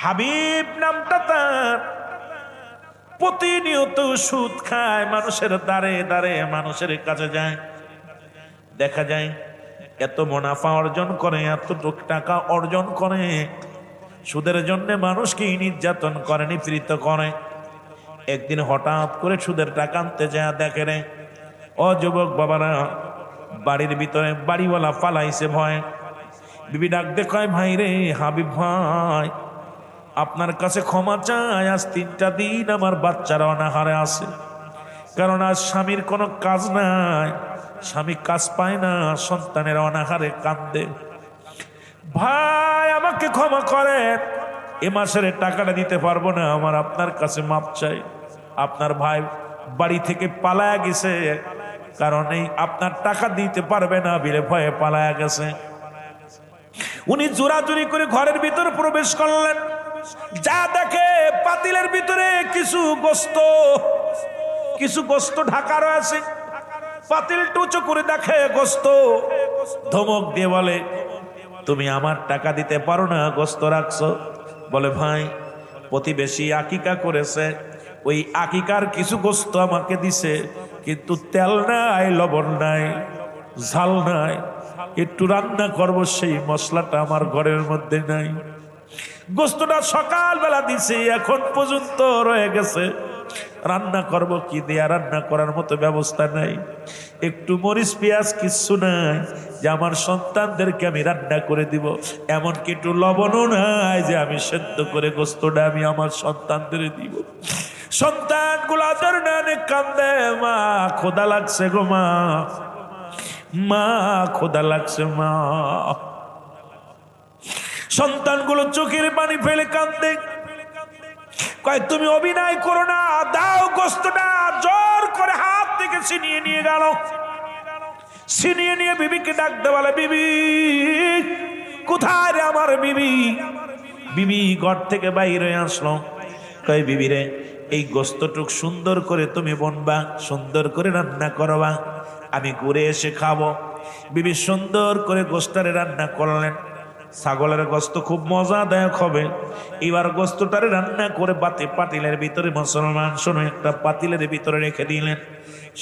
হাবিব নামটা তার। প্রতিনিয়ত সুদ খায়, মানুষের দ্বারে দ্বারে মানুষের কাছে যায়। দেখা যায় এত মুনাফা অর্জন করে, এত টাকা অর্জন করে, সুদের জন্য মানুষকে নির্যাতন করে, নিপীড়িত করে। একদিন হঠাৎ করে সুদের টাকা আনতে যায়, দেখে রে ও যুবক বাবারা, বাড়ির ভিতরে বাড়িওয়ালা পালাইছে ভয়। বিবি ডাক দেখায়, ভাই রে হাবিব ভাই, আপনার কাছে ক্ষমা চাই, আজ 3টা দিন আমার বাচ্চারা অনাহারে আছে। কারণ আজ স্বামীর কোনো কাজ নাই, স্বামী কাজ পায় না, সন্তানের অনাহারে কান্দে। ভাই আমাকে ক্ষমা করেন, এ মাসের টাকাটা দিতে পারবো না, আমার আপনার কাছে মাপ চাই। আপনার ভাই বাড়ি থেকে পালায়া গেছে, কারণ এই আপনার টাকা দিতে পারবে না বিলে ভয়ে পালায়া গেছে। উনি জোরাজুরি করে ঘরের ভিতরে প্রবেশ করলেন, যা দেখে পাতিলের ভিতরে কিছু গোস্ত ঢাকা রয়েছে। পাতিল টুচো করে দেখে গোস্ত, ধমক দিয়ে বলে, তুমি আমার টাকা দিতে পারো না, গোস্ত রাখছো। বলে, ভাই প্রতিবেশী আকিকা করেছে, ওই আকিকার কিছু গোস্ত আমাকে দিছে, কিন্তু তেল নাই, লবণ নাই, ঝাল নাই, একটু রান্না করবো সেই মশলাটা আমার ঘরের মধ্যে নাই। গোস্তটা সকালবেলা দিছে, এখন পর্যন্ত রয়ে গেছে, রান্না করব কি দিয়া, রান্না করার মতো ব্যবস্থা নাই, একটু মরিচ পেঁয়াজ কিচ্ছু নাই যে আমার সন্তানদেরকে আমি রান্না করে দিব, এমনকি একটু লবণও নাই যে আমি সেদ্ধ করে গোস্তটা আমি আমার সন্তানদের দিব। সন্তানগুলো আদর নানে কান্দে, মা খোদা লাগছে গো, মা মা খোদা লাগছে মা। সন্তানগুলো চোখের পানি ফেলে কান্দে, কয় তুমি অভিনয় করো না, দাও গোস্তটা। জোর করে হাত থেকে ছিনিয়ে নিয়ে গেল, ছিনিয়ে নিয়ে বিবিকে ডাকতে বলে, বিবি কোথায় রে আমার বিবি? বিবি ঘর থেকে বাইরে আসলো, কয় বিবি রে, এই গোস্তটুক সুন্দর করে তুমি বনবা, সুন্দর করে রান্না করবা, আমি ঘুরে এসে খাবো। বিবি সুন্দর করে গোস্তারে রান্না করলেন। ছাগলের গোস্ত খুব মজাদায়ক হবে। এবার গোস্তটারে রান্না করে পাতিলের ভিতরে, মুসলমান শোনো, একটা পাতিলের ভিতরে রেখে দিলেন।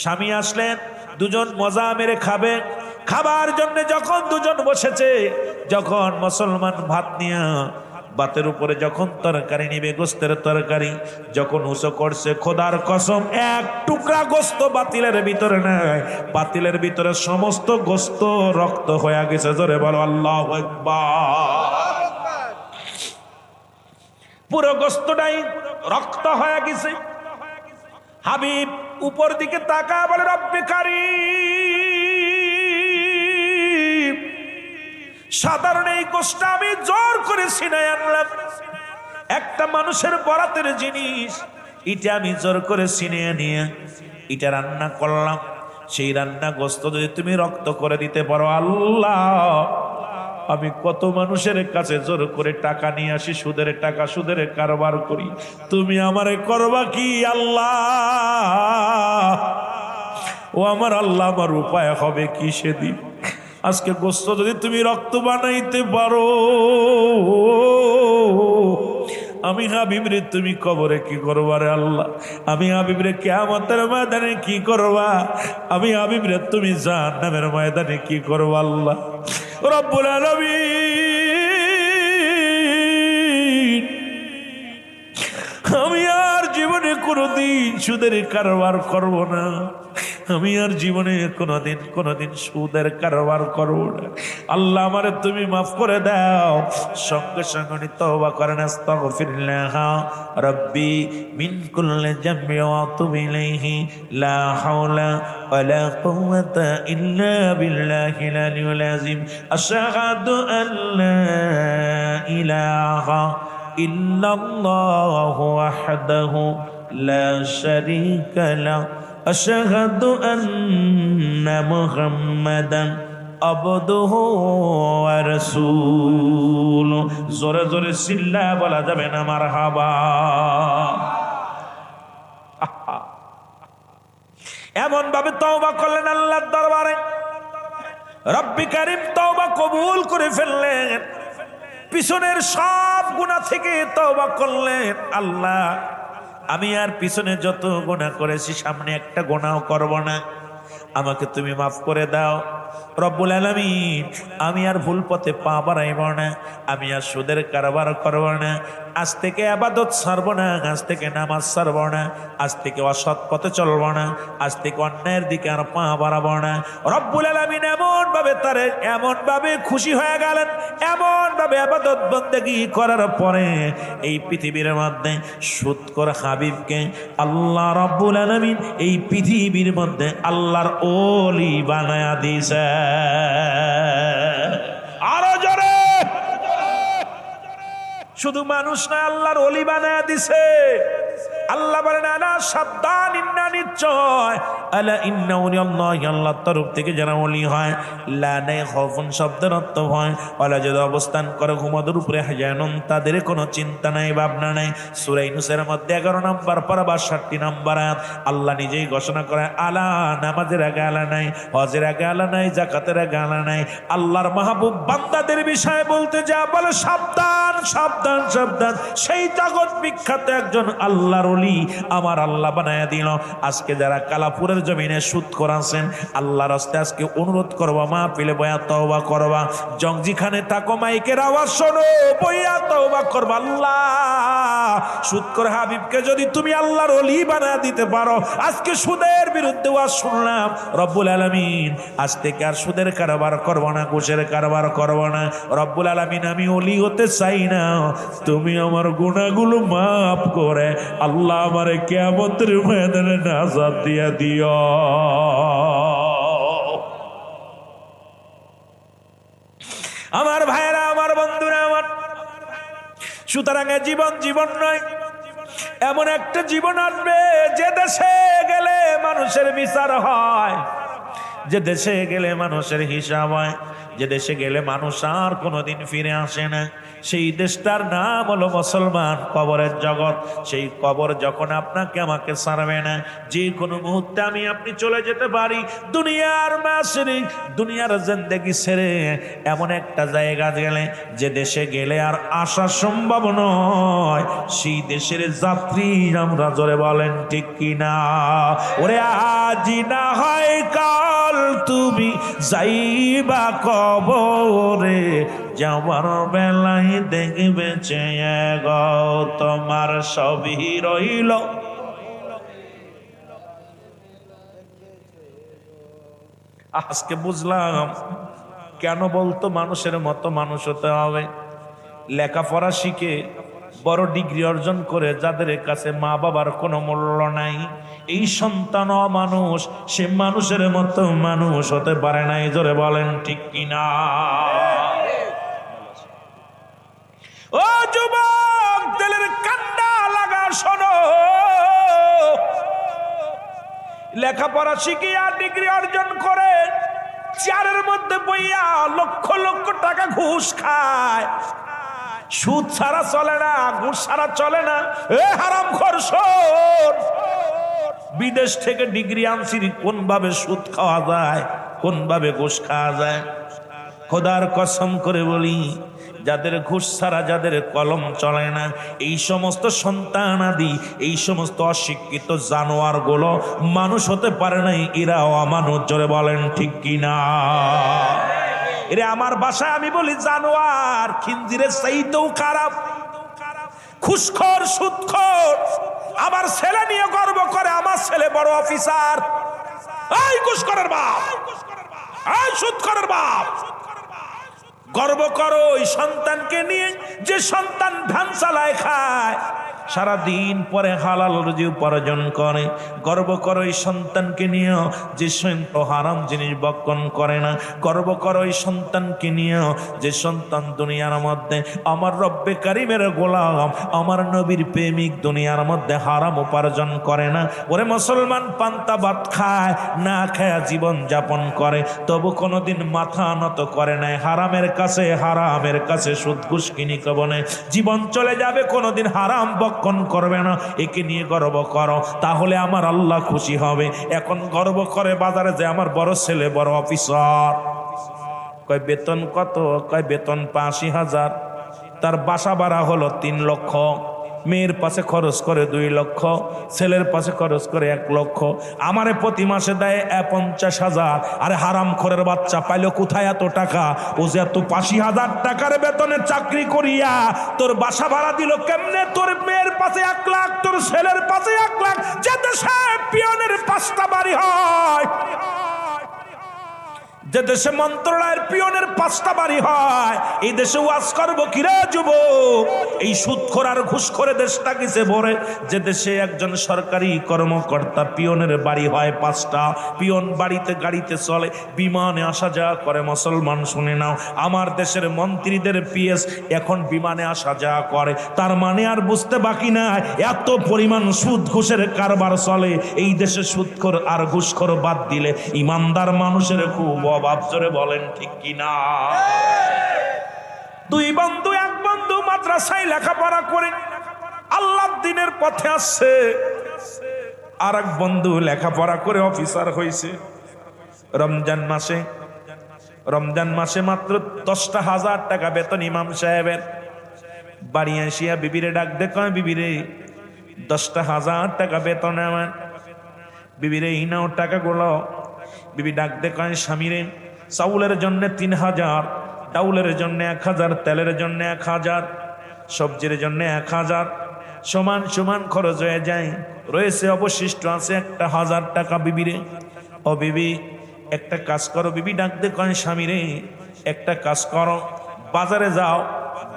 স্বামী আসলেন, দুজন মজা মেরে খাবে। খাবার জন্য যখন দুজন বসেছে, যখন মুসলমান ভাত নিয়ে ভাতের উপরে যখন তরকারি নিবে, গোস্তের তরকারি যখন উঁচু করছে, খোদার কসম এক টুকরা গোস্ত পাতিলের ভিতরে নাই, পাতিলের ভিতরে সমস্ত গোস্ত রক্ত হয়ে গেছে। জোরে বলো আল্লাহু আকবার। পুরো গোস্তটাই রক্ত হয়ে গেছে। হাবিব উপর দিকে তাকায় বলে, রব্বে কারীম, সাধারণ এই গোস্ত আমি জোর করে ছিনাই আনলাম, একটা মানুষের বরাতের জিনিস, এটা আমি জোর করে ছিনিয়ে নিয়ে এটা রান্না করলাম। সেই রান্না গোস্ত যদি তুমি রক্ত করে দিতে পারো, আল্লাহ আমি কত মানুষের কাছে জোর করে টাকা নিয়ে আসি, সুদের টাকা, সুদের কারবার করি, তুমি আমারে করবা কি আল্লাহ? ও আমার আল্লাহ, আমার উপায় হবে কি সেদিন? আজকে গোস্ত যদি তুমি রক্ত বানাইতে পারো, আমি হাবিবরে তুমি কবরে কি করবা রে আল্লাহ? আমি হাবিবরে কিয়ামতের ময়দানে কি করবা? আমি হাবিবরে তুমি জাহান্নামের ময়দানে কি করবা আল্লাহ রব্বুল আলামিন? আমি আর জীবনে কোনোদিন সুদের কারবার করব না, আমি আর জীবনে কোনোদিন সুদের কারবার করব না। আল্লাহ আমারে তুমি মাফ করে দাও। সঙ্গে সঙ্গে তওবা করেন, আস্তাগফিরুল্লাহ রাব্বি মিন কুল্লি যামবি ওয়া আতুবু ইলাইহি, লা হাওলা ওয়ালা কুওয়াতা ইল্লা বিল্লাহিল আলিয়্যিল আযীম। আশহাদু আল্লা ইলাহা ইল্লাল্লাহু ওয়াহদাহু লা শারীকা লাহু, আশহাদু আন্না মুহাম্মাদান আবদুহু ওয়া রাসূলুহু। জোরে জোরে চিল্লা বলা যাবে না মারহাবা? এমন ভাবে তওবা করলেন আল্লাহর দরবারে, রব্বি কারীম তওবা কবুল করে ফেললেন। পিছনের সব গুনাহ থেকে তওবা করলেন, আল্লাহ আমি আর পিছনে যত গুনাহ করেছি সামনে একটা গুনাহও করব না, আমাকে তুমি মাফ করে দাও। রব্বুল আলামিন আমি আর ভুল পথে পা বাড়াইব না, আমি আর সুদের কারবার করব না, আজ থেকে ইবাদত ছাড়ব না, আজ থেকে নামাজ ছাড়ব না, আজ থেকে অসৎ পথে চলব না, আজ থেকে অন্যায়ের দিকে আর পা বাড়াবো না। রব্বুল আলামিন এমন ভাবে খুশি হয়ে গেলেন, এমন ভাবে ইবাদত বন্দেগী করার পরে এই পৃথিবীর মধ্যে সুদখোর হাবিবকে আল্লাহ রব্বুল আলামিন এই পৃথিবীর মধ্যে আল্লাহর ওলি বানায়া দিয়েছে। আরো জোরে, শুধু মানুষ না, আল্লাহর ওলি বানায়া দিছে। আল্লাহ বলেন আলা সাবধান, ইন্না নিশ্চয়, আলা ইন্না ওলিয়াল্লাহি, আল্লাহর তরফ থেকে যারা ওলি হয়, লা নাই খাউফুন শব্দের অর্থ হয় ওলা যদি অবস্থান করে ঘুমাদের উপরে হাজানুন, তাদের কোনো চিন্তা নাই ভাবনা নাই। সূরা ইউনূসের মধ্যে 11 নম্বর পারা 62 নম্বর আয়াত আল্লাহ নিজেই ঘোষণা করে আলা, নামাজের আগে আলা নাই, হজের আগে আলা নাই, যাকাতের আগে আলা নাই। আল্লাহর মাহবুব বান্দাদের বিষয়ে বলতে যা বলে সাবধান সাবধান সাবধান, সেই জগৎ বিখ্যাত একজন আল্লাহর ওলি আমার আল্লাহ বানায়া দিল। আজকে যারা কালাপুরের জমিনে সুদখোর আছেন, আল্লাহর রাস্তায় আজকে অনুরোধ করবা, মা পেলে বয়া তওবা করবা, জংজিখানে থাকো মাইকের আওয়াজ শোনো, বইয়া তওবা করবা। আল্লাহ সুদখোর হাবিবকে যদি তুমি আল্লাহর ওলি বানায়া দিতে পারো, আজকে সুদের বিরুদ্ধে ওয়াজ শুনলাম, রব্বুল আলামিন আজ থেকে আর সুদের কারবার করব না, ঘুষের কারবার করব না। রব্বুল আলামিন আমি ওলি হতে চাই না, তুমি আমার গুনাহগুলো মাফ করে আল্লাহ আমারে কিয়ামতের ময়দানে নাজাত দিয়া দিও। আমার ভাইরা, আমার বন্ধুরা, আমার সুতরাং জীবন নয়, এমন একটা জীবন আসবে যে দেশে গেলে মানুষের বিচার হয়, যে দেশে গেলে মানুষের হিসাব হয়, যে দেশে গেলে মানুষ আর কোনোদিন ফিরে আসে না। সেই দেশটার নাম হলো মুসলমান, কবরের জগৎ। সেই কবর যখন আপনাকে আমাকে ছাড়বে না, যে কোনো মুহূর্তে আমি আপনি চলে যেতে পারি দুনিয়ার মাসরি, দুনিয়ার জিন্দেগি ছেড়ে এমন একটা জায়গা গেলে যে দেশে গেলে আর আসা সম্ভব নয়, সেই দেশের যাত্রী আমরা জোরে বলেন ঠিক কিনা। ওরে আজি না হয় কাল তুমি যাইবা কবরে, যাওয়ার বেলায় দেখবে চেয়ে গো তোমার সবই রইল। আজকে বুঝলাম কেন বলতো মানুষের মতো মানুষ হতে হবে। লেখাপড়া শিখে বড় ডিগ্রি অর্জন করে যাদের কাছে মা বাবার কোনো মূল্য নাই, এই সন্তান মানুষ, সে মানুষের মতো মানুষ হতে পারে নাই। জোরে বলেন ঠিক কিনা। ও যুবক, দিলের কান্না লাগা শোনো, লেখাপড়া শিখিয়া ডিগ্রি অর্জন করে চেয়ারের মধ্যে বইয়া লক্ষ লক্ষ টাকা ঘুষ খায়। সুদ ছাড়া চলে না, ঘুষ ছাড়া চলে না। এ হারামখোর শোন, বিদেশ থেকে ডিগ্রি আনছি, কোন ভাবে সুদ খাওয়া যায়, কোন ভাবে ঘুষ খাওয়া যায়। খোদার কসম করে বলি, যাদের ঘুষ ছাড়া, যাদের কলম চলে না, এই সমস্ত সন্তান আদি, এই সমস্ত অশিক্ষিত জানোয়ার গুলো মানুষ হতে পারে নাই, এরাও অমানুষ। জোরে বলেন ঠিক কিনা। এরে আমার বাসায় আমি বলি জানোয়ার, খিঞ্জিরের চাইতেও খারাপ, ঘুষখোর সুদখোর। আমার ছেলে নিয়ে গর্ব করে, আমার ছেলে বড় অফিসার। এই ঘুষখোরের বাপ, এই সুদখোরের বাপ, গর্ব করো ওই সন্তানকে নিয়ে যে সন্তান ধান চালায় খায়, সারাদিন পরে হালাল রুজি উপার্জন করে। গর্ব করো এই সন্তানকে নিয়ে যে হারাম জিনিস বক্ষণ করে না। গর্ব করো এই সন্তানকে নিয়ে যে সন্তান দুনিয়ার মধ্যে আমার রব্বে কারিমের গোলাম, আমার নবীর প্রেমিক, দুনিয়ার মধ্যে হারাম উপার্জন করে না। ওরে মুসলমান পান্তা ভাত খায়, না খায় জীবন যাপন করে, তবু কোনোদিন মাথা নত করে নাই হারামের কাছে, হারামের কাছে সুদ ঘুষ কিনি কবনে জীবন চলে যাবে, কোনোদিন হারাম বক্ষণ করবে না। একে নিয়ে গর্ব করো, তাহলে আমার আল্লাহ খুশি হবে। এখন গর্ব করে বাজারে যে আমার বড় ছেলে বড় অফিসার, কয় বেতন কত, কয় বেতন ৮৫,০০০। তার বাসা ভাড়া হলো 3 লক্ষ, মেয়ের পাশে খরচ করে 2 লক্ষ, ছেলের পাশে খরচ করে 1 লক্ষ, আমারে প্রতি মাসে দেয় 50,000। আরে হারাম খোরের বাচ্চা পাইলো কোথায় এত টাকা? ও যে এত 80,000 টাকার বেতনে চাকরি করিয়া তোর বাসা ভাড়া দিল কেমনে? তোর মেয়ের পাশে 1 লাখ, তোর ছেলের পাশে 1 লাখ, যে দেশে পিয়নের 5টা বাড়ি হয়, যে দেশে মন্ত্রণালয়ের পিয়নের 5টা বাড়ি হয়, এই দেশে ওয়াজ করবো কিরে যুবক? এই সুদখোর আর ঘুষখোরে দেশটা কিসে ভরে? যে দেশে একজন সরকারি কর্মকর্তা পিয়নের বাড়ি হয় 5টা, পিয়ন বাড়িতে গাড়িতে চলে, বিমানে আসা যাওয়া করে। মুসলমান শুনে নাও, আমার দেশের মন্ত্রীদের পিএস এখন বিমানে আসা যাওয়া করে। তার মানে আর বুঝতে বাকি নাই এত পরিমাণ সুদ ঘুষের কারবার চলে এই দেশে। সুদখোর আর ঘুষখোর বাদ দিলে ইমানদার মানুষের খুব অভাব। জোরে বলেন ঠিক কিনা? 2 বন্ধু, 1 বন্ধু মাদ্রাসায় লেখাপড়া করে আল্লাহর দ্বীনের পথে আসছে, আর 1 বন্ধু লেখাপড়া করে অফিসার হয়েছে। রমজান মাসে মাত্র 10,000 টাকা বেতন ইমাম সাহেবের। বাড়ি আসিয়া বিবিরে ডাক দে, কয় বিবিরে 10,000 টাকা বেতন আমার। বিবিরে এই নাও টাকাগুলো। বিবি ডাক দে, কয় স্বামীরে চাউলের জন্য 3,000, ডাউলের জন্য 1,000, তেলের জন্য 1,000, সবজির জন্য 1,000, সমান সমান খরচ হয়ে যায়। রয়েছে অবশিষ্ট আছে 1,000 টাকা। বিবিরে, ও বিবি একটা কাজ করো। বিবি ডাক দে, কয় স্বামীরে একটা কাজ করো, বাজারে যাও,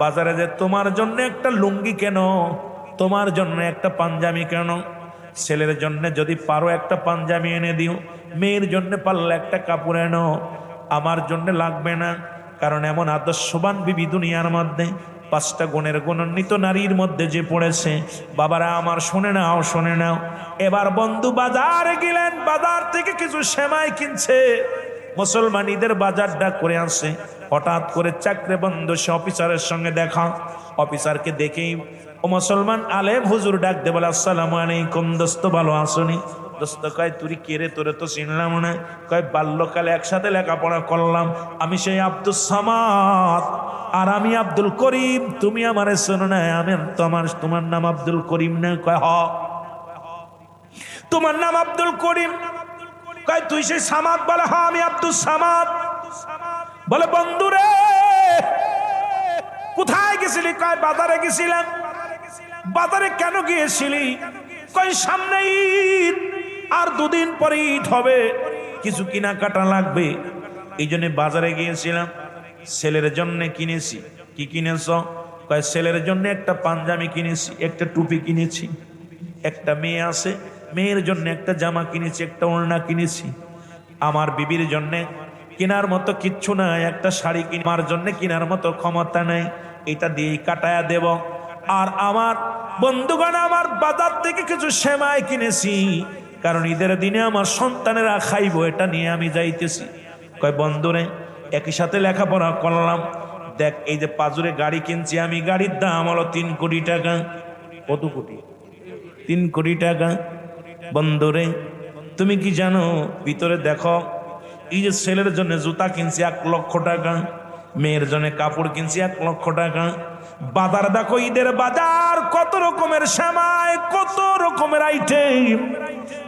বাজারে যে তোমার জন্য একটা লুঙ্গি কেন, তোমার জন্য একটা পাঞ্জাবি কেন, ছেলের জন্য যদি পারো একটা পাঞ্জাবি এনে দিও, মেয়ের জন্য পারলে একটা কাপড় এনো, আমার জন্য লাগবে না। কারণ এমন আদর্শবান বিবি দুনিয়ার মধ্যে 5টা গুণের গুণান্বিত নারীর মধ্যে যে পড়েছে। বাবারা আমার শুনে নাও, শুনে নাও। এবার বন্ধু বাজারে গেলেন, বাজার থেকে কিছু সেমাই কিনছে। মুসলমান ঈদের বাজারটা করে আসে, হঠাৎ করে চাকরি বন্ধ, সে অফিসারের সঙ্গে দেখা। অফিসারকে দেখেই ও মুসলমান আলেম হুজুর ডাক দে, বলে আসসালামু আলাইকুম দোস্ত, ভালো আসনি? দোস্ত কয় তুই কে রে, তোরে তো চিনলাম না। কয় বাল্যকালে একসাথে লেখাপড়া করলাম, আমি সেই আব্দুল সামাদ আর আমি আব্দুল করিম, তুমি আমারে শোনো না, আমি তোমার নাম আব্দুল করিম না? কয় হ, তোমার নাম আব্দুল করিম। কয় তুই সেই সামাদ? বলে হ্যাঁ আমি আব্দুল সামাদ। বলে বন্ধু রে কোথায় গেছিলি? কয় বাজারে গেছিলাম। বাজারে কেন গিয়েছিলি? কয় সামনে ঈদ, আর 2 দিন পরে ঈদ হবে, কিছু কেনাকাটা লাগবে, এই জন্য বাজারে গিয়েছিলাম। ছেলের জন্য কিনেছি। কি কিনেছ? কয় ছেলের জন্য একটা পাঞ্জাবি কিনেছি, একটা টুপি কিনেছি, একটা মেয়ে আছে, মেয়ের জন্য একটা জামা কিনেছি, একটা ওড়না কিনেছি। আমার বিবির জন্য কেনার মতো কিচ্ছু নাই, একটা শাড়ি আমার জন্য কেনার মতো ক্ষমতা নেই, এটা দিয়েই কাটায়া দেব। আর আমার বন্ধুগণ, আমার বাজার থেকে কিছু সেমাই কিনেছি, কারণ ঈদের দিনে আমার সন্তানেরা খাইবো, এটা নিয়ে আমি যাইতেছি। কয় বন্ধুরে একই সাথে লেখাপড়া করলাম, দেখ এই যে পাজুরে গাড়ি কিনছি আমি, গাড়ির দাম হলো 3 কোটি টাকা। কত কোটি? 3 কোটি টাকা। বন্ধুরে তুমি কি জানো, ভিতরে দেখো, এই যে ছেলের জন্য জুতা কিনছি 1 লক্ষ টাকা, মেয়ের জন্য কাপড় কিনছি 1 লক্ষ টাকা। বাজার দেখো, ঈদের বাজার, কত রকমের সেমাই, কত রকমের আইটেম।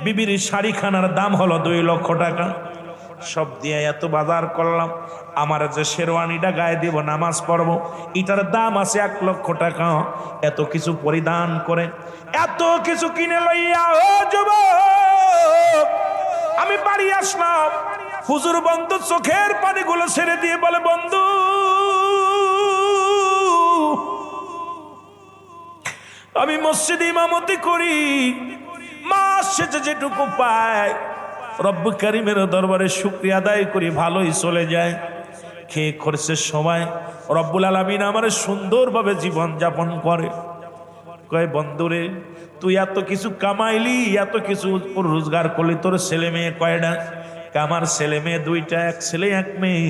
বিবির শাড়িখানার দাম হলো 2 লক্ষ টাকা। সব দিয়ে এত বাজার করলাম, আমার যে শেরওয়ানিটা গায়ে দিব নামাজ পড়বো, এটার দাম আছে 1 লক্ষ টাকা। এত কিছু পরিধান করে, এত কিছু কিনে লইয়া ও যুবক আমি বাড়ি আসলাম। হুজুর বন্ধু চোখের পানিগুলো ছেড়ে দিয়ে বলে, বন্ধু আমি মসজিদে ইমামতি করি, মাস শেষে যেটুকু পাই রব্ব কারীমের দরবারে শুকরিয়া আদায় করি, ভালোই চলে যায়। খেয়ে খরচের সময় রব্বুল আলামিন আমার সুন্দরভাবে জীবন যাপন করে। কয় বন্ধুরে তুই এত কিছু কামাইলি, এত কিছু রোজগার করলি, তোর ছেলে মেয়ে কয়টা? আমার ছেলে মেয়ে 2টা, 1 ছেলে 1 মেয়ে।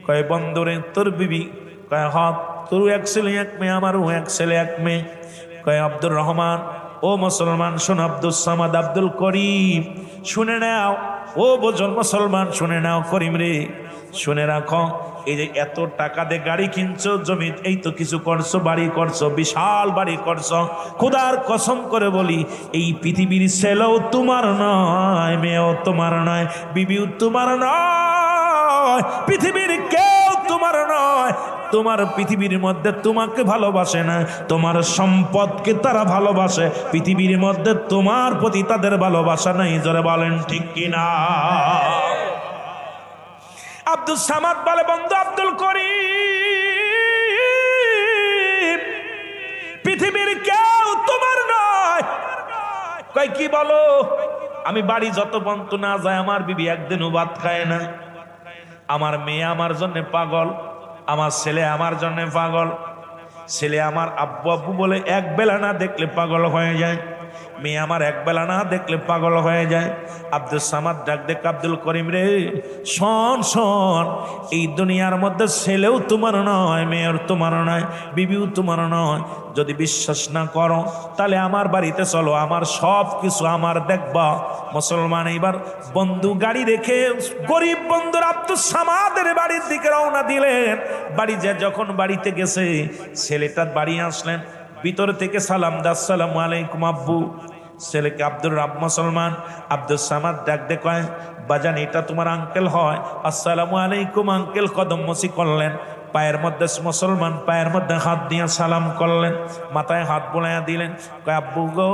কয় বন্ধুরে তোর বিবি? কয় হক, তোর 1 ছেলে 1 মেয়ে, আমারও 1 ছেলে 1 মেয়ে। কয় আব্দুর রহমান, ও মুসলমান শোন, আব্দুল সামাদ, আব্দুল করিম, শুনে নাও, ও বোঝন মুসলমান, শুনে নাও করিম রে, শুনে রাখো, এই যে এত টাকা দিয়ে গাড়ি কিনছো, জমি এই তো কিছু করছো, বাড়ি করছো, বিশাল বাড়ি করছো, খোদার কসম করে বলি এই পৃথিবীর ছেলেও তোমার নয়, মেয়েও তোমার নয়, বিবিও তোমার নয়, পৃথিবীর কেউ তোমার নয়। তোমার পৃথিবীর মধ্যে তোমাকে ভালোবাসে না, তোমার সম্পদকে তারা ভালোবাসে, পৃথিবীর মধ্যে তোমার প্রতি তাদের ভালোবাসা নাই। জোরে বলেন ঠিক কিনা? আব্দুল সামাদ বলে, বন্ধু আব্দুল করিম, পৃথিবীর কেউ তোমার নয়। কই কি বলো? আমি বাড়ি যত বন্ত না যায়, আমার বিবি একদিনও ভাত খায় না, আমার মেয়ে আমার জন্য পাগল, আমার ছেলে আমার জন্য পাগল, ছেলে আমার আব্বু আব্বু বলে এক বেলা না দেখলে পাগল হয়ে যায়, মেয়ে আমার এক বেলা না দেখলে পাগল হয়ে যায়। আব্দুল সামাদ ডাক দেখ, আব্দুল করিম রে, শোন শোন, এই দুনিয়ার মধ্যে ছেলেও তোমার নয়, মেয়ের তোমার নয়, বিবিও তোমার নয়। যদি বিশ্বাস না করো তাহলে আমার বাড়িতে চলো, আমার সব কিছু আমার দেখবা। মুসলমান এইবার বন্ধু গাড়ি রেখে গরিব বন্ধুর আব্দুল সামাদের বাড়ির দিকে রওনা দিলেন। বাড়ি যা যখন বাড়িতে গেছে, ছেলেটার বাড়ি আসলেন, ভিতর থেকে সালাম দা, আসসালামু আলাইকুম আব্বু। ছেলেকে আব্দুর রাব মুসলমান, আব্দুল সামাদ ডাক দে, কয় বাজান এটা তোমার আঙ্কেল হয়, আসসালামু আলাইকুম আঙ্কেল। কদম মসি করলেন, পায়ের মধ্যে মুসলমান পায়ের মধ্যে হাত দিয়ে সালাম করলেন, মাথায় হাত বোলাইয়া দিলেন, কয় আব্বু গো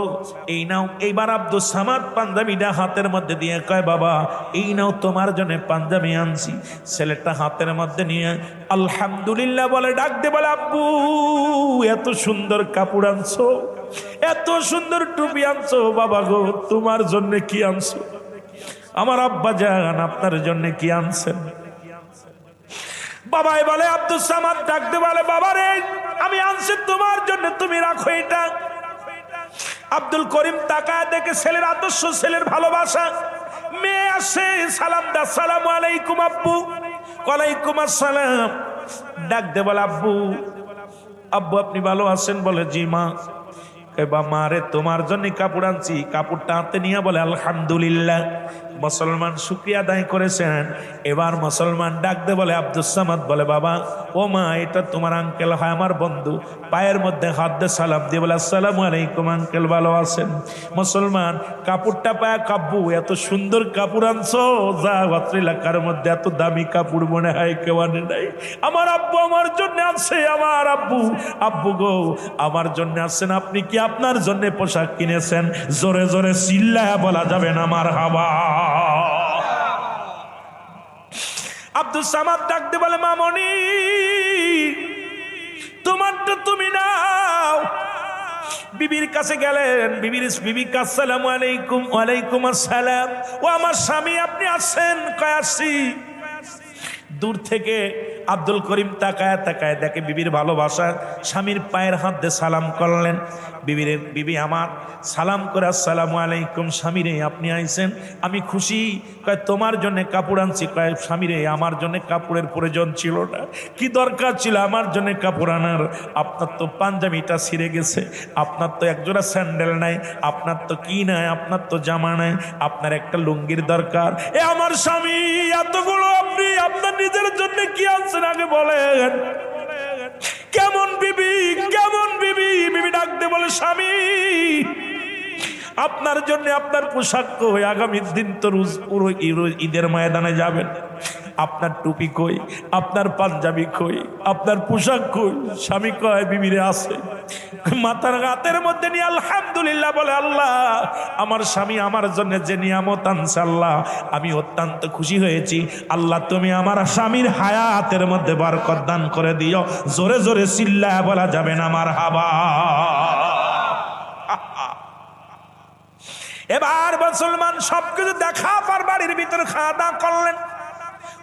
এই নাও। এইবার আব্দুল সামাদ পাঞ্জাবিটা হাতের মধ্যে দিয়ে কয় বাবা এই নাও তোমার জন্য পাঞ্জাবি আনছি। ছেলেটা হাতের মধ্যে নিয়ে আলহামদুলিল্লাহ বলে ডাক দে, বলে আব্বু এত সুন্দর কাপড় আনছো, এত সুন্দর টুপি আনছো, বাবা গো তোমার জন্য কি আনছো? আমার আব্বা জান আপনার জন্য কি আনছেন? বাবাই বলে, আব্দুল সামাদ ডাকতে বলে, বাবা রে আমি আনছি তোমার জন্য, তুমি রাখো এটা। আব্দুল করিম তাকায় দেখে ছেলের আদর্শ, ছেলের ভালোবাসা। মেয়ে আসে, সালাম দা, আসসালামু আলাইকুম আব্বু। ওয়ালাইকুম আসসালাম। ডাকতে বলে আব্বু, আব্বু আপনি ভালো আছেন? বলে জি মা। এবার মা রে তোমার জন্য কাপড় আনছি। কাপড়টা হাতে নিয়ে বলে আলহামদুলিল্লাহ। মুসলমান শুকরিয়া আদায় করেছেন। এবার মুসলমান ডাক দে বলে, আব্দুল সামাদ বলে বাবা ও মা এটা তোমার আঙ্কেল হয়, আমার বন্ধু। পায়ের মধ্যে হাত দিয়ে সালাম দিয়ে বলে আসসালামু আলাইকুম আঙ্কেল, ভালো আছেন? মুসলমান কাপড়টা পায়, কাব্বু এত সুন্দর কাপড় আনছো, যা অত্র এলাকার মধ্যে এত দামি কাপড় মনে হয় কেউ আনে নাই। আমার আব্বু আমার জন্য আছে, আমার আব্বু। আব্বু গো আমার জন্য আছেন, আপনি কি আপনার জন্য পোশাক কিনেছেন? জোরে জোরে চিল্লায়া বলা যাবে না মারহাবা। আব্দুল সামাদ ডাকতে বলে মামনি তোমারটা তুমি নাও। বিবির কাছে গেলেন, বিবি আসসালামু আলাইকুম। ওয়ালাইকুম আসসালাম। ও আমার স্বামী আপনি আসছেন? কয় আসছি। দূর থেকে আব্দুল করিম তাকায় তাকায় দেখে বিবির ভালোবাসা, স্বামীর পায়ের হাত দিয়ে সালাম করলেন। বিবি আমার সালাম করে আসসালামু আলাইকুম। স্বামী রে আপনি আইছেন, আমি খুশি। কয় তোমার জন্য কাপড় আনছি। কয় স্বামী রে আমার জন্য কাপড়ের প্রয়োজন ছিল না, কি দরকার ছিল আমার জন্য কাপড় আনার? আপনার তো পাঞ্জাবিটা ছিঁড়ে গেছে, আপনার তো একজোড়া স্যান্ডেল নাই, আপনার তো কি নাই, আপনার তো জামা নাই, আপনার একটা লুঙ্গির দরকার। এ আমার স্বামী এতগুলো আপনি আপনার নিজের জন্য কি আনছেন আগে বলেন? কেমন বিবি, কেমন বিবি? বিবি ডাকতে বলে স্বামী আপনার জন্য আপনার পোশাক কই? আগামী দিন তো পুরো ঈদের ময়দানে যাবেন, আপনার টুপি কই, আপনার পাঞ্জাবি কই, আপনার পোশাক কই? স্বামী কয় বিবিরে আছে। মাথার হাতের মধ্যে নিয়ে আলহামদুলিল্লাহ বলে আল্লাহ আমার স্বামী আমার জন্য যে নিয়ামত আনছে আল্লাহ আমি অত্যন্ত খুশি হয়েছি। আল্লাহ তুমি আমার স্বামীর হায়াতের মধ্যে বরকত দান করে দিও। জোরে জোরে চিল্লায়া বলা যাবে না মারহাবা। এবার মুসলমান সবকিছু দেখা পর বাড়ির ভিতরে খাওয়া দাওয়া করলেন।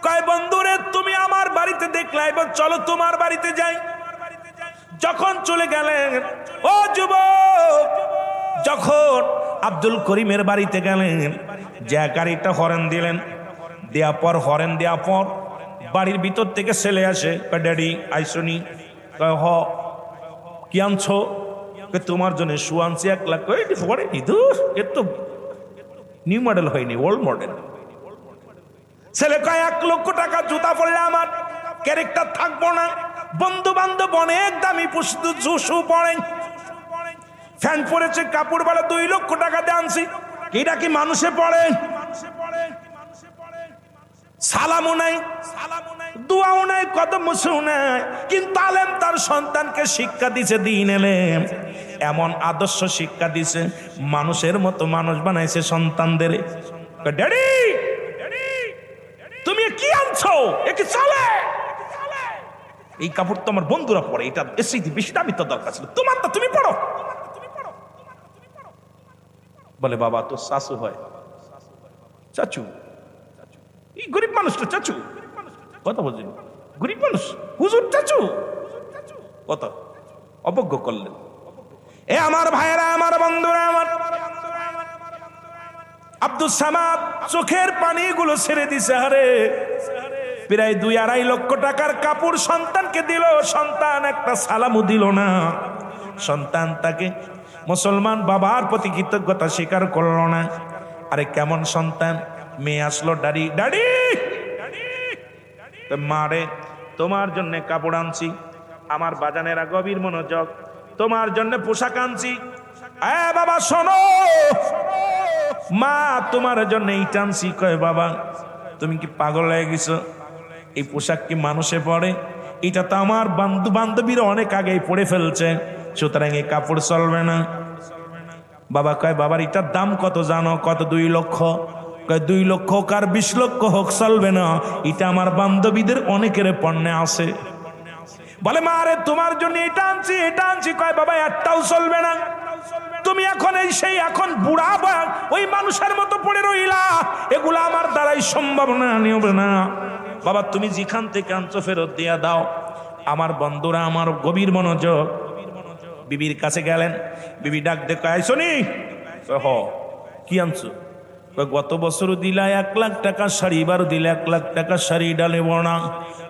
কয় বন্ধুরে তুমি আমার বাড়িতে দেখলে, এবার চলো তোমার বাড়িতে যাই। যখন চলে গেলেন, ও যুবক, যখন আব্দুল করিমের বাড়িতে গেলেন, যে গাড়িটা হরেন দিলেন, দেওয়া পর হরেন দেওয়া পর বাড়ির ভিতর থেকে ছেলে আসে। কয় ড্যাডি আইসনি? কয় হ। কি আনছো? তোমার জন্য শু আনছি 1 লাখ। পড়েনি দূর, এর তো নিউ মডেল হয়নি, ওল্ড মডেল। ছেলে কয় 1 লক্ষ টাকা জুতা পড়লে আমার ক্যারেক্টার থাকবো না। বন্ধু বান্ধব অনেক দামি জুসু পড়ে, ফ্যান পরেছে, কাপড় বলে 2 লক্ষ টাকা দিয়ে আনছি। এটা কি মানুষে পড়ে? সালামও নাই, দোয়াও নাই, কদমও নাই। কিন্তু আলেম তার সন্তানকে শিক্ষা দিছে, দিন এলেম এমন আদর্শ শিক্ষা দিছে, মানুষের মতো মানুষ বানাইছে সন্তানদের। ড্যাডি তুমি কি আনছো, এ কি চলে? এই কাপড় তো আমার বন্ধুরা পড়ে, এটা এসে বেশি দামি তো দরকার ছিল, তোমার তো তুমি পড়ো। বলে বাবা তো শাশু হয়, চাচু, এই গরিব মানুষটা চাচু কথা বলছেন, গরিব মানুষ হুজুর চাচু কত অবজ্ঞ করলেন। এ আমার ভাইয়েরা, আমার বন্ধুরা, আমার আব্দুল সামাদ চোখের পানিগুলো ছেড়ে দিছে। হারে প্রায় 2-2.5 লক্ষ টাকার কাপড় সন্তানকে দিল, সন্তান একটা সালামও দিল না। সন্তান তাকে মুসলমান বাবার প্রতি কৃতজ্ঞতা স্বীকার করলো না। আরে কেমন সন্তান! মেয়ে আসলো, ডাডি ডাডি, মারে তোমার জন্য কাপড় আনছি, আমার বাজানেরা গভীর মনোযোগ, তোমার জন্য পোশাক আনছি। বাবা শোনো, মা তোমার জন্য এইটা আনছি। কয় বাবা তুমি কি পাগল হয়ে গেছো? এই পোশাক কি মানুষে পড়ে? এটা তো আমার বন্ধু বান্ধবীরা অনেক আগেই পড়ে ফেলছে, সুতরাং এই কাপড় চলবে না। বাবা কয় বাবার এটার দাম কত জানো? কত? 2 লক্ষ। কয় 2 লক্ষ হোক আর 20 লক্ষ হোক চলবে না, এটা আমার বান্ধবীদের অনেকের পণ্যে আছে। বলে মা রে তোমার জন্য এটা আনছি, এটা আনছি। কয় বাবা একটাও চলবে না, তুমি এখন এই সেই এখন বুড়া বা ওই মানুষের মতো পড়ে রইলা, এগুলা আমার দ্বারাই সম্ভব না, নিবে না। বাবা তুমি যেখান থেকে আনছো ফেরত দিয়া দাও। আমার বন্ধুরা, আমার গভীর মনোযোগ, বিবির কাছে গেলেন। বিবি ডাক দেখো, আইসনি? হ, কি আনছো? গত বছর দিলা 1 লাখ টাকা শাড়ি, এবার দিলে 1 লাখ টাকা শাড়ি ডালে বনা।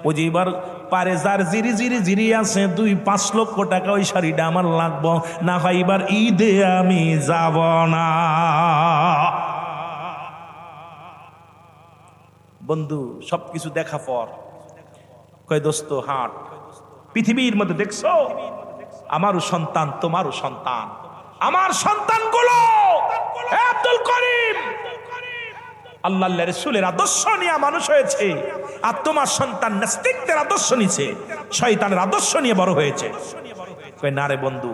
ওই যে এবার পারে যার জিরি জিরি জিরি আছে 2-5 লক্ষ টাকা ওই শাড়িটা আমার লাগবো, না হয় এবার ঈদে আমি যাব না। বন্ধু সবকিছু দেখা পর কয় দোস্ত হাট, পৃথিবীর মধ্যে দেখছো আমারও সন্তান, তোমারও সন্তান, আমার সন্তানগুলো আব্দুল করিম আল্লাহ রাসূলের আদর্শ নিয়ে মানুষ হয়েছে, আর তোমার সন্তান নাস্তিকদের আদর্শ নিছে, শয়তানের আদর্শ নিয়ে বড় হয়েছে। কয় না রে বন্ধু,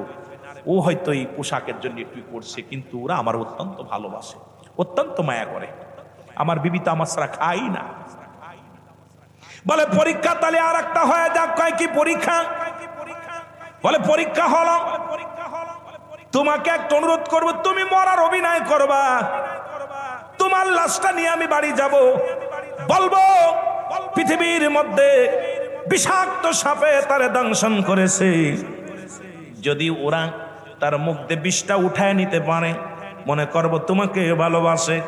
ও হয়তো এই পোশাকের জন্য একটু করছে, কিন্তু ওরা আমার অত্যন্ত ভালোবাসে, অত্যন্ত মায়া করে। আমার বিবি তো আমার ছাড়া খাই না। বলে পরীক্ষা তাহলে আর একটা হয়ে যাক। কয় কি পরীক্ষা? বলে পরীক্ষা হলো, তোমাকে একটা অনুরোধ করবো, তুমি মরার অভিনয় করবা, তোমার লাশটা নিয়ে আমি বাড়ি যাব, বলবো পৃথিবীর মধ্যে বিষাক্ত সাপে তারে দংশন করেছে, যদি ওরা তার মুখ দিয়ে বিষটা উঠায় নিতে পারে মনে করব তোমাকে ভালোবাসে।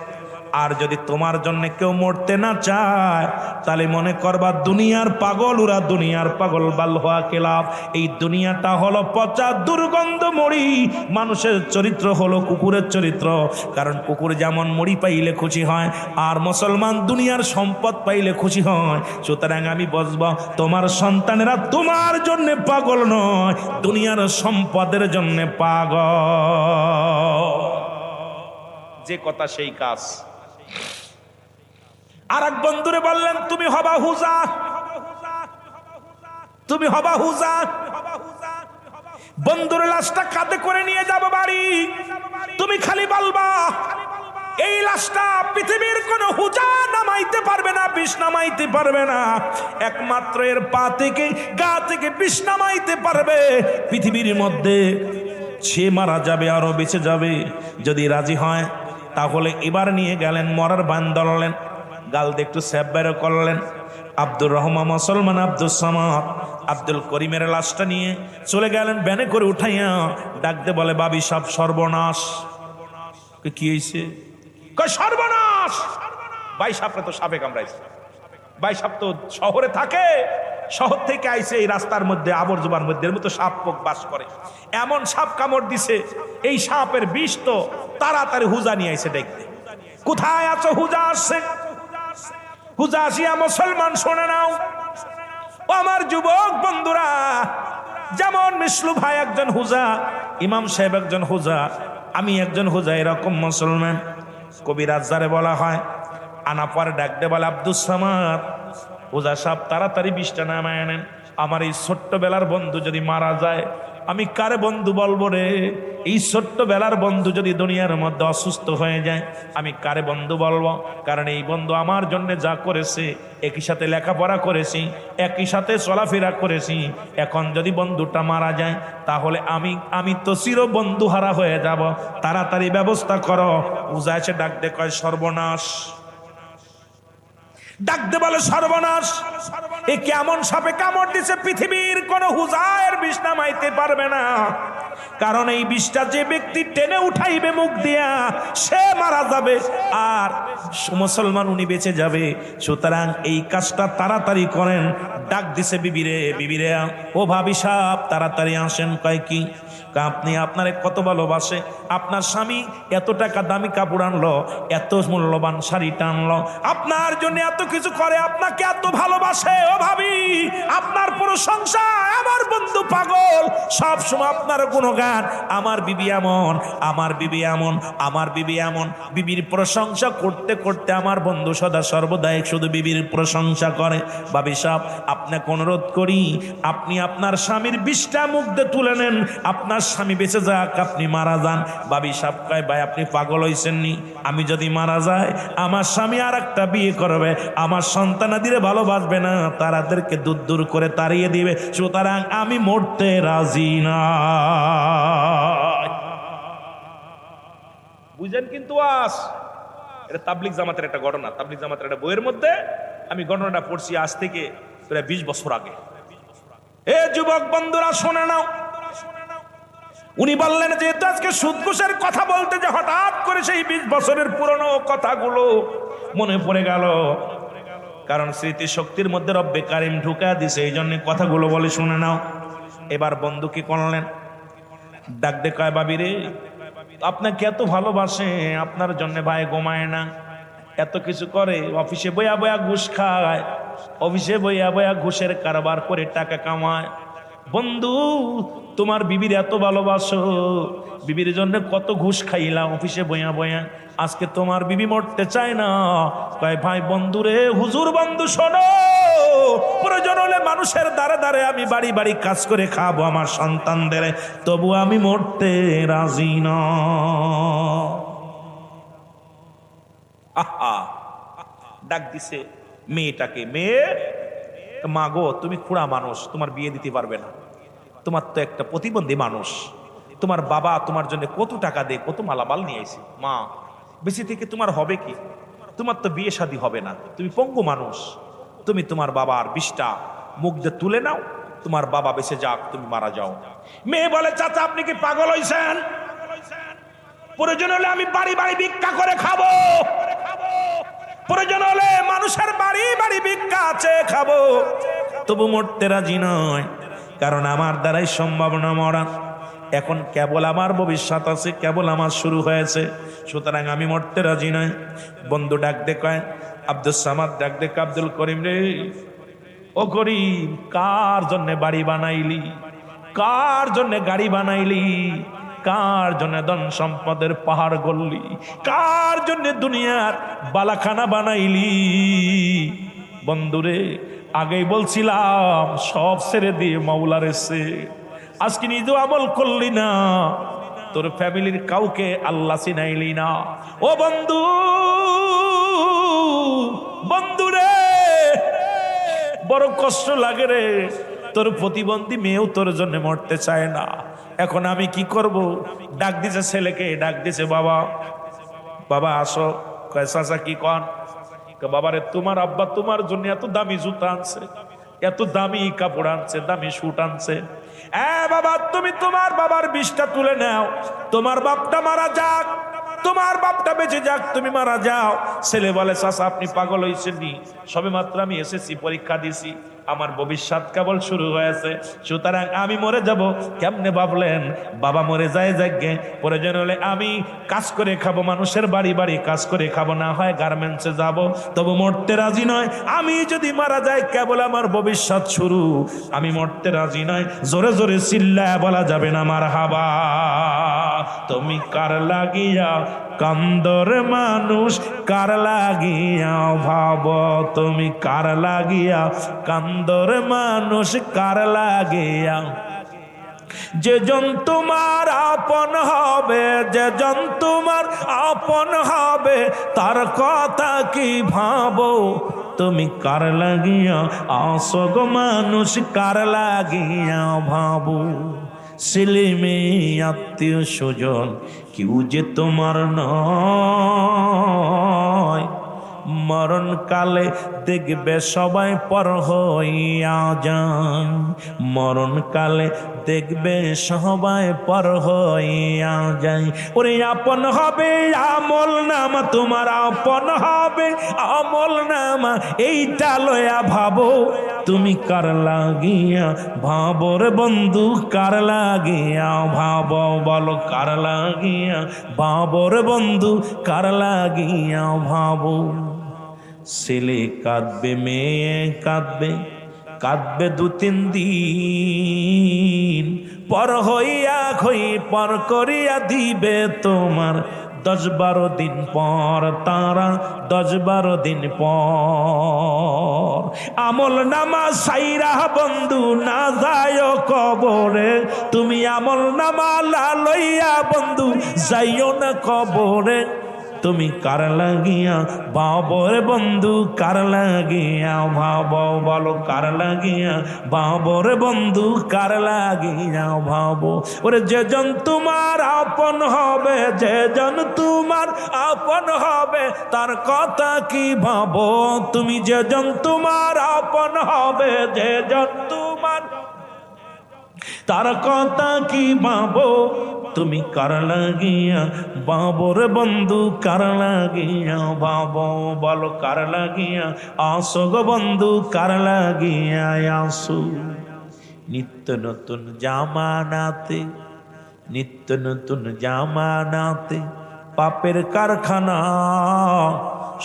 আর যদি তোমার জন্য কেউ মরতে না চায় তাহলে মনে করবা দুনিয়ার পাগল, ওরা দুনিয়ার পাগল। বাল হওয়া খেলাফ, এই দুনিয়াটা হলো পচা দুর্গন্ধ মরি, মানুষের চরিত্র হলো কুকুরের চরিত্র। কারণ কুকুর যেমন মরি পাইলে খুশি হয়, আর মুসলমান দুনিয়ার সম্পদ পাইলে খুশি হয়। সুতরাং আমি বলবো তোমার সন্তানেরা তোমার জন্য পাগল নয়, দুনিয়ার সম্পদের জন্য পাগল। যে কথা সেই কাজ। আর এক বন্ধুরে বললেন তুমি হবা হুজা, তুমি হবা হুজা। বন্ধুর লাশটা কাঁধে করে নিয়ে যাব বাড়ি, তুমি খালি বলবা এই লাশটা পৃথিবীর কোন হুজা নামাইতে পারবে না, বিষ নামাইতে পারবে না, একমাত্র এর পা থেকে গা থেকে বিষ নামাইতে পারবে পৃথিবীর মধ্যে। সে মারা যাবে আরো বেঁচে যাবে। যদি রাজি হয় তাহলে এবার নিয়ে গেলেন, মরার বান ধরলেন, গাল দিয়ে একটু স্যাপ বের করলেন। আব্দুর রহমান মুসলমান আব্দুল সামাদ আব্দুল করিমের লাশটা নিয়ে চলে গেলেন, ব্যানে করে উঠাইয়া ডাকতে বলে বাবি সব সর্বনাশ। কি হয়েছে? সর্বনাশ, ভাই সাপরে তো সাপে কামড়াইছে। ভাই সাপ তো শহরে থাকে, শহর থেকে আইছে এই রাস্তার মধ্যে আবর্জনার মধ্যে মতো সাপ পোক বাস করে, এমন সাপ কামড় দিছে, এই সাপের বিষ তো তাড়াতাড়ি হুজা নিয়ে আইছে দেখতে। কোথায় আছো? হুজা আসছে। হুজাসিয়া মুসলমান শোনে নাও ও আমার যুবক বন্ধুরা, যেমন মিসলু ভাই একজন হুজা, ইমাম সাহেব একজন হুজা, আমি একজন হুজা, এরকম মুসলমান। কবিরাজ যারে বলা হয় আনাপার ডাকতে বলে আব্দুস সামাদ, হুজা সাহেব তাড়াতাড়ি বিষটা নামায় আনেন, আমার এই ছোট্টবেলার বন্ধু যদি মারা যায় আমি কারে বন্ধু বলবো রে? এই ছোট্টবেলার বন্ধু যদি দুনিয়ার মধ্যে অসুস্থ হয়ে যায় আমি কারে বন্ধু বলবো? কারণ এই বন্ধু আমার জন্য যা করেছে, একই সাথে লেখাপড়া করেছি, একই সাথে চলাফেরা করেছি, এখন যদি বন্ধুটা মারা যায় তাহলে আমি তো চির বন্ধু হারা হয়ে যাব, তাড়াতাড়ি ব্যবস্থা করো। উজা এসে ডাক দে কয় সর্বনাশ, ডাকতে বলে সর্বনাশ, এ কেমন সাপে কামড় দিছে, পৃথিবীর কোন হুজায়ের বিষ নামাইতে পারবে না, কারণ এই বিষটা যে ব্যক্তি টেনে উঠাইবে মুখ দিয়া সে মারা যাবে আর মুসলমান উনি বেঁচে যাবে। সুতরাং এই কাজটা তাড়াতাড়ি করেন। ডাক দিছে বিবিরে, বিবিরে ও ভাবি সাহেব তাড়াতাড়ি আসেন। কয় কি? আপনি আপনারে কত ভালোবাসে, আপনার স্বামী এত টাকা দামি কাপড় আনলো, এত মূল্যবান শাড়িটা আনলো, আপনার জন্য এত কিছু করে, আপনাকে এত ভালোবাসে। ও ভাবি, আপনার প্রশংসা, আমার বন্ধু পাগল, সব সময় আপনার গুণগান, আমার বিবি এমন, আমার বিবি এমন, আমার বিবি এমন। বিবির প্রশংসা করতে করতে আমার বন্ধু সদা সর্বদাই শুধু বিবির প্রশংসা করে। ভাবি সাহেব আপনাকে অনুরোধ করি, আপনি আপনার স্বামীর বিষটা মুখ দিয়ে তুলে নেন, আপনার স্বামী বেঁচে যাক, আপনি মারা যান। ভাবি সাহেব কয় ভাই আপনি পাগল হইছেন নি? আমি যদি মারা যাই আমার স্বামী আর একটা বিয়ে করবে, আমার সন্তানাদিরে ভালোবাসবে না, তারাদেরকে দূর দূর করে তাড়িয়ে দিবে, সুতরাং আমি মরতে রাজি না। বুঝেন? কিন্তু এটা তাবলিগ জামাতের একটা ঘটনা, তাবলিগ জামাতের একটা বইয়ের মধ্যে আমি ঘটনাটা পড়ছি আজ থেকে প্রায় 20 বছর আগে। এ যুবক বন্ধুরা শোনে নাও, উনি বললেন যেহেতু আজকে সুদ ঘুষের কথা বলতে যে হঠাৎ করে সেই 20 বছরের পুরনো কথাগুলো মনে পড়ে গেল, কারণ স্মৃতি শক্তির মধ্যে রব্বে কারিম ঢুকা দিছে, এই জন্য কথাগুলো বলে শুনে নাও। এবার বন্ধু কি করলেন? ডাক দে কয় বাবি রে, আপনাকে এত ভালোবাসে, আপনার জন্য ভাই ঘুমায় না, এত কিছু করে, অফিসে বইয়া বইয়া ঘুষ খায়, অফিসে বইয়া বইয়া ঘুষের কারবার করে টাকা কামায়। বন্ধু তোমার বিবির এত ভালোবাসো, বিবির জন্য কত ঘুষ খাইলাম অফিসে বইয়া বইয়া, আজকে তোমার বিবি মরতে চায় না। কয় ভাই বন্ধু রে, হুজুর বন্ধু শোনো, প্রয়োজন হলে মানুষের দ্বারে দ্বারে আমি বাড়ি বাড়ি কাজ করে খাবো আমার সন্তানদের, তবু আমি মরতে রাজি না। আহা, ডাক দিছে মেয়েটাকে, মেয়ে মা গো তুমি খুড়া মানুষ, তোমার বিয়ে দিতে পারবে না, তোমার তো একটা প্রতিবন্ধী মানুষ, তোমার বাবা তোমার জন্য কত টাকা দেয়, কত মালামাল নিয়ে আইছে, মা বেশি থেকে তোমার হবে কি, তোমার তো বিয়ে শাদী হবে না, তুমি পঙ্গু মানুষ, তুমি তোমার বাবার বিষটা মুখ দিয়ে তুলে নাও, তোমার বাবা বেঁচে যাক, তুমি মারা যাও। মেয়ে বলে চাচা আপনি কি পাগল হইছেন? প্রয়োজন হলে আমি বাড়ি বাড়ি ভিক্ষা করে খাবো, প্রয়োজন হলে মানুষের বাড়ি বাড়ি ভিক্ষা আছে খাবো, তবু মরতে রাজি নয়, কারণ আমার দ্বারাই সম্ভব না মরা, এখন কেবল আমার ভবিষ্যৎ আছে, কেবল আমার শুরু হয়েছে, সুতরাং আমি মরতে রাজি নয়। বন্ধু ডাক দে কয় আব্দুল সামাদ, ডাক দে আব্দুল করিম রে, ও করিম কার জন্য বাড়ি বানাইলি, কার জন্য গাড়ি বানাইলি, কার জন্য ধন সম্পদের পাহাড় গড়লি, কার জন্য দুনিয়ার বালাখানা বানাইলি? বন্ধুরে আগেই বলছিলাম সব ছেড়ে দিয়ে মাওলার এসে, আজকে নিজেও আমল করলি না, তোর ফ্যামিলির কাউকে আল্লাহ চিনাইলি না। ও বন্ধু, বন্ধুরে বড় কষ্ট লাগে রে, তোর প্রতিবন্ধী মেয়েও তোর জন্য মরতে চায় না, এখন আমি কি করব? ডাক দিছে ছেলেকে, ডাক দিছে বাবা, বাবা আসো। কয় চাচা কি কন? বাবারে তোমার আব্বা তোমার জন্য এত দামি জুতা আনছে, এত দামি কাপড় আনছে, দামি শুট আনছে, বাবা তুমি তোমার বাবার বিষটা তুলে নাও, তোমার বাপটা মারা যাক, তোমার বাপটা বেঁচে যাক, তুমি মারা যাও। ছেলে বলে চাচা আপনি পাগল হয়েছেন নি, সবে মাত্র আমি এসএসসি পরীক্ষা দিছি, আমার ভবিষ্যৎ কেবল শুরু হয়েছে, সুতরাং আমি মরে যাব। কেমনে ভাবলেন? বাবা মরে যায় যাগে, প্রয়োজন হলে আমি কাজ করে খাবো, মানুষের বাড়ি বাড়ি কাজ করে খাবো, না হয় গার্মেন্টসে যাব, তবু মরতে রাজি নয়। আমি যদি মারা যাই কেবল আমার ভবিষ্যৎ শুরু, আমি মরতে রাজি নয়। জোরে জোরে চিল্লায় বলা যাবে না মারহাবা। তুমি কার লাগিয়া কান্দর মানুষ, কার লাগিয়া ভাব, তুমি কার লাগিয়া কান্দর মানুষ, কার লাগিয়া। যে জন তোমার আপন হবে, যে জন তোমার আপন হবে, তার কথা কি ভাবো, তুমি কার লাগিয়া আসো গো মানুষ, কার লাগিয়া ভাবো। ছেলে মেয়ে আত্মীয় স্বজন কেউ যে তোমার নয়, মরণ কালে দেখবে সবাই পর হইয়া যায়, মরণ কালে দেখবে সবাই পর হইয়া যায়। ওরে আপন হবে আমল নামা, তোমার আপন হবে আমল নামা, এইটা লয়া ভাবো, তুমি কার লাগিয়া ভাবো রে বন্ধু, কার লাগিয়া ভাবো, বলো কার লাগিয়া ভাবো রে বন্ধু, কার লাগিয়া ভাবো। ছেলে কাঁদবে, মেয়ে কাঁদবে, কাঁদবে 2-3 দিন, পর হইয়া খই পর করিয়া দিবে তোমার 10-12 দিন পর, তারা 10-12 দিন পর। আমল নামা সাইরা বন্ধু না যায় কবরে, তুমি আমল নামা লইয়া বন্ধু যাইও না কবরে। তুমি কার লাগিয়া বাবর বন্ধু, কার লাগিয়া ভাবো, বলো কার লাগিয়া বাবর বন্ধু, কার লাগিয়া ভাবো। ওরে যে জন তোমার আপন হবে, যে জন তোমার আপন হবে, তার কথা কি ভাবো, তুমি যে জন তোমার আপন হবে, যে জন তোমার, তার কথা কি ভাবো, তুমি কার লাগিয়া বাবর বন্ধু, কার লাগিয়া ভাবো, বলো কার লাগিয়া আসো গো বন্ধু, কার লাগিয়া আসো। নিত্য নতুন জামানাতে, নিত্য নতুন জামানাতে পাপের কারখানা,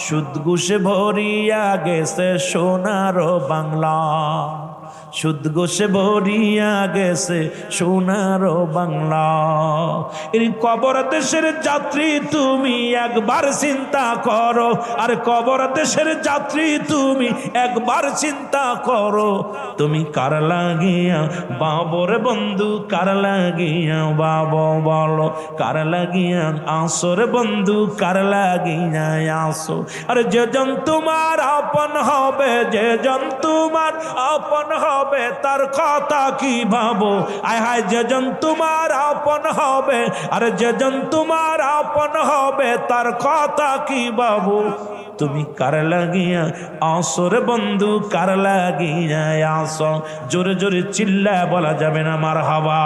সুদ ঘুষে ভরিয়া গেছে সোনার বাংলা, সুদ ঘুষে ভরিয়া গেছে সোনার বাংলা। এই কবর দেশের যাত্রী তুমি একবার চিন্তা করো, আর কবর দেশের যাত্রী তুমি একবার চিন্তা করো, তুমি কার লাগিয়া বাবর বন্ধু, কার লাগিয়া বাবা, বলো কার লাগিয়া আসর বন্ধু, কার লাগিয়া আসো। আর যে জন তোমার আপন হবে, যে জন তোমার আপন হবে, তার কথা কি ভাবো, আয় হায় যে জন তোমার আপন হবে, আর যে জন তোমার আপন হবে, তার কথা কি ভাবো, তুমি কার লাগিয়া আসর বন্ধু, কার লাগিয়া আসো। জোরে জোরে চিল্লায় বলা যাবে না মারহাবা।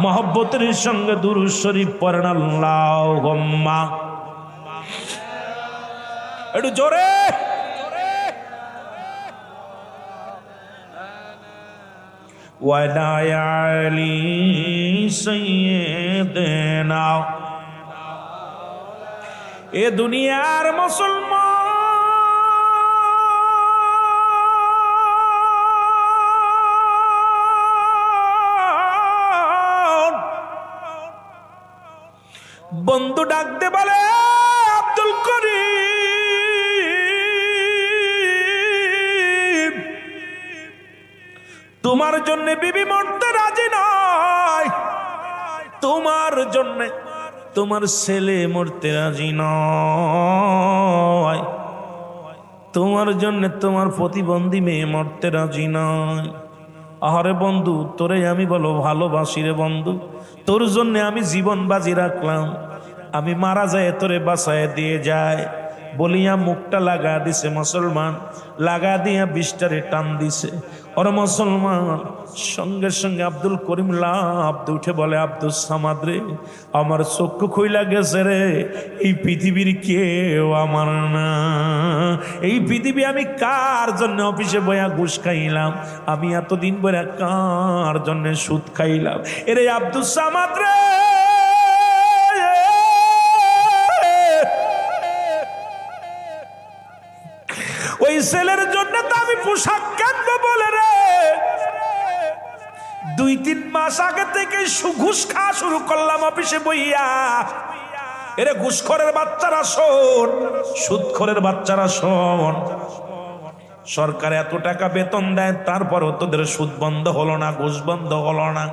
মহব্বতের সঙ্গে দুরূদ শরীফ পড়েন আল্লাহুম্মা, একটু জোরে। ওয়ালা আলি সাইয়্যিদিনা, এ দুনিয়ার মুসলমান বন্ধু ডাকতে বলে আব্দুল করিম, তোমার জন্য বিবি মরতে রাজি নয়, তোমার জন্য তোমার ছেলে মরতে রাজি নয়, তোমার জন্য তোমার প্রতিবন্ধী মেয়ে মরতে রাজি নয়। আহারে বন্ধু, তোরে আমি বলো ভালোবাসি রে বন্ধু, তোর জন্য আমি জীবন বাজি রাখলাম, আমি মারা যায় তোরে বাঁচায় দিয়ে যায়। বলিয়া মুখটা লাগা দিছে মুসলমান, লাগা দিয়া বিষ্টারে টান দিছে। ওর মুসলমান সঙ্গে সঙ্গে আব্দুল করিম লাভ উঠে বলে, আব্দুল সামাদ রে, আমার চক্ষু খুইলা গেছে রে, এই পৃথিবীর কেউ আমার না। এই পৃথিবী আমি কার জন্য অফিসে বয়া ঘুষ খাইলাম, আমি এতদিন বয়া কার জন্য সুদ খাইলাম। এরে আব্দুল সামাদ রে, ওই ছেলের জন্য তো আমি পোশাক কিনবো বলে রে 2-3 মাস আগে থেকে ঘুষ খাওয়া শুরু করলাম অফিসে বইয়া। এরে ঘুষখোরের বাচ্চারা শোন, সুদখোরের বাচ্চারা শোন, সরকার এত টাকা বেতন দেয়, তারপরও তোদের সুদ বন্ধ হলো না, ঘুষ বন্ধ হলো না।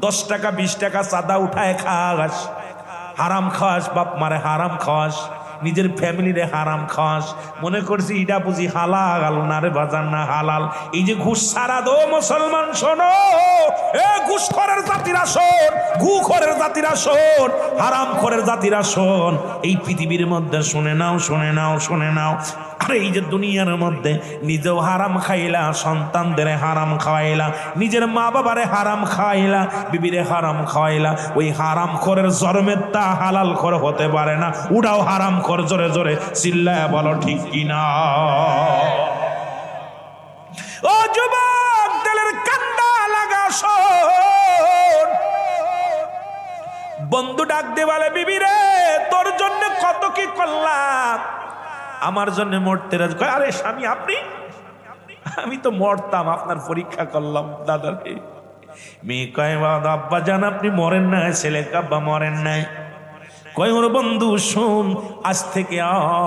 10 টাকা 20 টাকা চাঁদা উঠায় খাস, হারাম খাস, বাপ মারে হারাম খাস, নিজের ফ্যামিলিরে হারাম খাস, মনে করছি এটা বুঝি হালাল না রে বাজার, না হালাল। এই যে ঘুষ ছাড়া দো মুসলমান শোনো, এ ঘুষখোরের জাতিরা শোন, ঘুষখোরের জাতিরা শোন, হারামখোরের জাতিরা শোন, এই পৃথিবীর মধ্যে শুনে নাও, শুনে নাও, শুনে নাও। আর এই যে দুনিয়ার মধ্যে নিজেও হারাম খাইলা, সন্তানদের হারাম খাওয়াইলা, নিজের মা বাবারে হারাম খাওয়াইলা, বিবিরে হারাম খাওয়াইলা, ওই হারাম খোরের জন্মের তা হালাল খোর হতে পারে না। উড়াও হারাম খোর, জোরে জোরে চিল্লায় বলো ঠিক কিনা। ও যুবক, দিলের কান্ডা লাগা শোন, বন্ধু ডাক দে বলে, বিবি রে, তোর জন্য কত কি করলাম, আমার জন্য মরতে রাজি। আরে স্বামী আপনি, আমি তো মরতাম, আপনার পরীক্ষা করলাম দাদা রে। মেয়ে কয়, আব্বা জান আপনি মরেন নাই, ছেলে আব্বা মরেন নাই। কয়, ওর বন্ধু শোন, আজ থেকে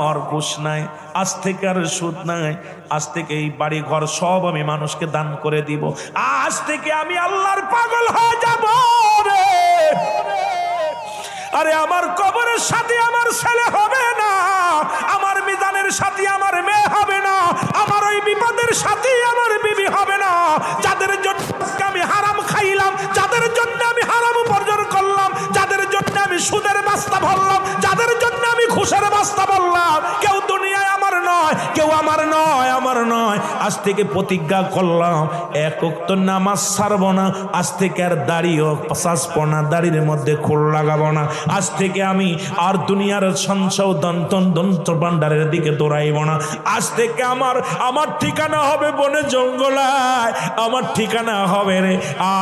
আর ঘুষ নাই, আজ থেকে আর সুদ নাই, আজ থেকে এই বাড়ি ঘর সব আমি মানুষকে দান করে দিব, আজ থেকে আমি আল্লাহর পাগল হয়ে যাব রে। আরে আমার কবরের সাথে আমার ছেলে হবে না, আমার মিজানের সাথে আমার মেয়ে হবে না, আমার ওই বিপদের সাথে আমার বিবি হবে না। যাদের জন্য আমি হারাম খাইলাম, যাদের জন্য আমি হারাম উপার্জন করলাম, যাদের জন্য আমি সুদের বাস্তা ভরলাম, যাদের জন্য আমি ঘুষের বাস্তা বললাম, কেউ দুনিয়ায় আমার নয়, কেউ আমার নয়, আমার নয়। আজ থেকে প্রতিজ্ঞা করলাম, এক ওয়াক্ত নামাজ ছাড়বো না, আজ থেকে আর দাড়িও সাজবো না, দাড়ির মধ্যে খোল লাগাবো না, আজ থেকে আমি আর দুনিয়ার সঞ্চয় দন্ত ভান্ডারের দিকে দৌড়াইব না, আজ থেকে আমার ঠিকানা হবে বনে জঙ্গলায়, আমার ঠিকানা হবে রে আর